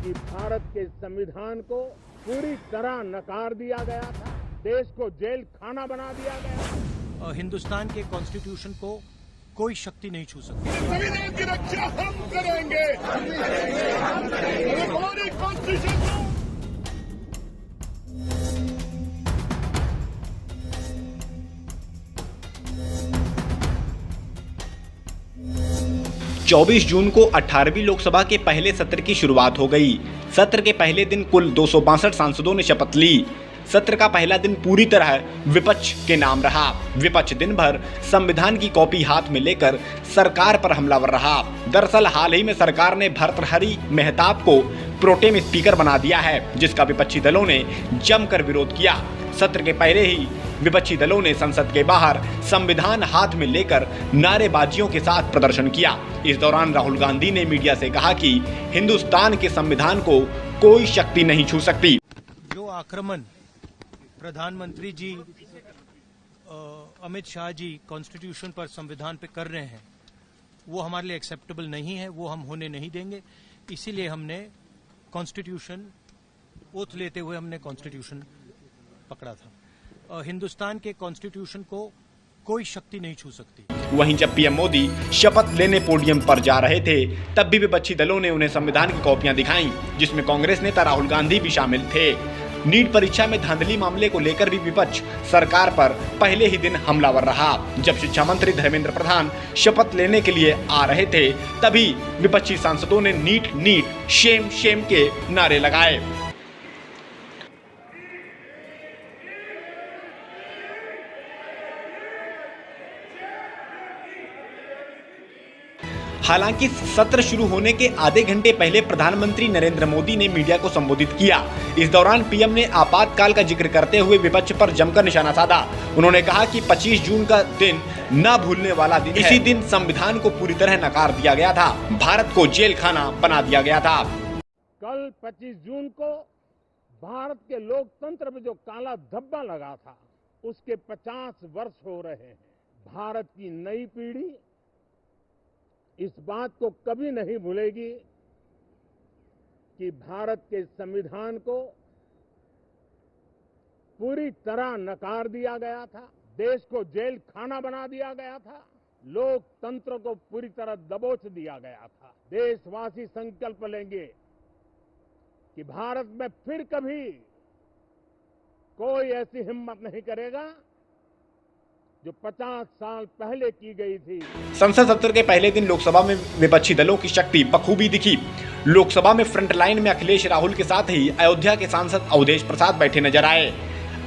कि भारत के संविधान को पूरी तरह नकार दिया गया था, देश को जेल खाना बना दिया गया। हिंदुस्तान के कॉन्स्टिट्यूशन को कोई शक्ति नहीं छू सकती। संविधान की रक्षा हम करेंगे। हमारी कॉन्स्टिट्यूशन को 24 जून को 18वीं लोकसभा के पहले सत्र की शुरुआत हो गई। सत्र के पहले दिन कुल 262 सांसदों ने शपथ ली। सत्र का पहला दिन पूरी तरह विपक्ष के नाम रहा। विपक्ष दिन भर संविधान की कॉपी हाथ में लेकर सरकार पर हमलावर रहा। दरअसल हाल ही में सरकार ने भर्तृहरि मेहताब को प्रोटेम स्पीकर बना दिया है, जिसका विपक्षी दलों ने जमकर विरोध किया। सत्र के पहले ही विपक्षी दलों ने संसद के बाहर संविधान हाथ में लेकर नारेबाजियों के साथ प्रदर्शन किया। इस दौरान राहुल गांधी ने मीडिया से कहा कि हिंदुस्तान के संविधान को कोई शक्ति नहीं छू सकती। जो आक्रमण प्रधानमंत्री जी अमित शाह जी कॉन्स्टिट्यूशन पर, संविधान पे कर रहे हैं, वो हमारे लिए एक्सेप्टेबल नहीं है, वो हम होने नहीं देंगे। इसीलिए हमने कॉन्स्टिट्यूशन ओथ लेते हुए हमने कॉन्स्टिट्यूशन पकड़ा था। हिंदुस्तान के कॉन्स्टिट्यूशन को कोई शक्ति नहीं छू सकती। वहीं जब पीएम मोदी शपथ लेने पोडियम पर जा रहे थे, तब भी विपक्षी दलों ने उन्हें संविधान की कॉपियां दिखाईं, जिसमें कांग्रेस नेता राहुल गांधी भी शामिल थे। नीट परीक्षा में धांधली मामले को लेकर भी विपक्ष सरकार पर पहले ही दिन हमलावर रहा। जब शिक्षा मंत्री धर्मेंद्र प्रधान शपथ लेने के लिए आ रहे थे, तभी विपक्षी सांसदों ने नीट नीट शेम शेम के नारे लगाए। हालांकि सत्र शुरू होने के आधे घंटे पहले प्रधानमंत्री नरेंद्र मोदी ने मीडिया को संबोधित किया। इस दौरान पीएम ने आपातकाल का जिक्र करते हुए विपक्ष पर जमकर निशाना साधा। उन्होंने कहा कि 25 जून का दिन न भूलने वाला दिन है। इसी दिन संविधान को पूरी तरह नकार दिया गया था, भारत को जेल खाना बना दिया गया था। कल 25 जून को भारत के लोकतंत्र में जो काला धब्बा लगा था, उसके 50 वर्ष हो रहे हैं। भारत की नई पीढ़ी इस बात को कभी नहीं भूलेगी कि भारत के संविधान को पूरी तरह नकार दिया गया था, देश को जेल खाना बना दिया गया था, लोकतंत्र को पूरी तरह दबोच दिया गया था। देशवासी संकल्प लेंगे कि भारत में फिर कभी कोई ऐसी हिम्मत नहीं करेगा जो 50 साल पहले की गई थी। संसद सत्र के पहले दिन लोकसभा में विपक्षी दलों की शक्ति बखूबी दिखी। लोकसभा में फ्रंट लाइन में अखिलेश राहुल के साथ ही अयोध्या के सांसद अवधेश प्रसाद बैठे नजर आए।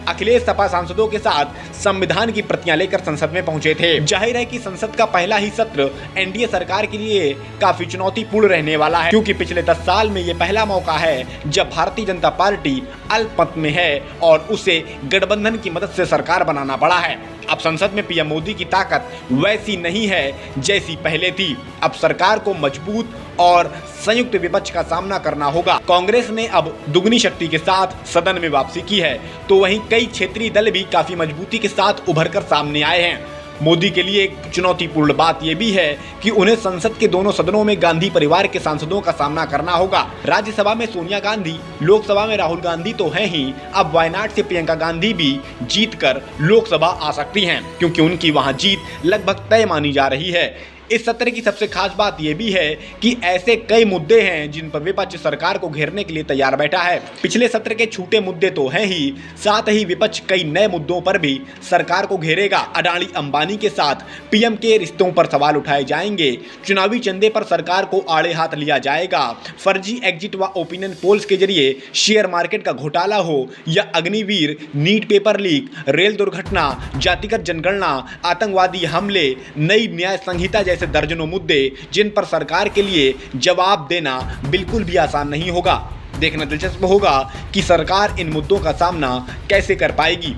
अखिलेश सपा सांसदों के साथ संविधान की प्रतियां लेकर संसद में पहुंचे थे। जाहिर है कि संसद का पहला ही सत्र एनडीए सरकार के लिए काफी चुनौतीपूर्ण रहने वाला है, क्योंकि पिछले 10 साल में ये पहला मौका है जब भारतीय जनता पार्टी अल्पमत में है और उसे गठबंधन की मदद से सरकार बनाना पड़ा है। अब संसद में पीएम मोदी की ताकत वैसी नहीं है जैसी पहले थी। अब सरकार को मजबूत और संयुक्त विपक्ष का सामना करना होगा। कांग्रेस ने अब दुगनी शक्ति के साथ सदन में वापसी की है, तो वहीं कई क्षेत्रीय दल भी काफी मजबूती के साथ उभरकर सामने आए हैं। मोदी के लिए एक चुनौतीपूर्ण बात यह भी है कि उन्हें संसद के दोनों सदनों में गांधी परिवार के सांसदों का सामना करना होगा। राज्यसभा में सोनिया गांधी, लोकसभा में राहुल गांधी तो हैं ही, अब वायनाड से प्रियंका गांधी भी जीतकर लोकसभा आ सकती हैं, क्योंकि उनकी वहां जीत लगभग तय मानी जा रही है। इस सत्र की सबसे खास बात यह भी है कि ऐसे कई मुद्दे हैं जिन पर विपक्ष सरकार को घेरने के लिए तैयार बैठा है। पिछले सत्र के छूटे मुद्दे तो हैं ही, साथ ही विपक्ष कई नए मुद्दों पर भी सरकार को घेरेगा। अडानी अंबानी के साथ पीएम के रिश्तों पर सवाल उठाए जाएंगे, चुनावी चंदे पर सरकार को आड़े हाथ लिया जाएगा, फर्जी एग्जिट व ओपिनियन पोल्स के जरिए शेयर मार्केट का घोटाला हो या Agniveer, NEET paper leak, rail दुर्घटना, जातिगत जनगणना, आतंकवादी हमले, नई न्याय संहिता जैसे दर्जनों मुद्दे जिन पर सरकार के लिए जवाब देना बिल्कुल भी आसान नहीं होगा। देखना दिलचस्प होगा कि सरकार इन मुद्दों का सामना कैसे कर पाएगी।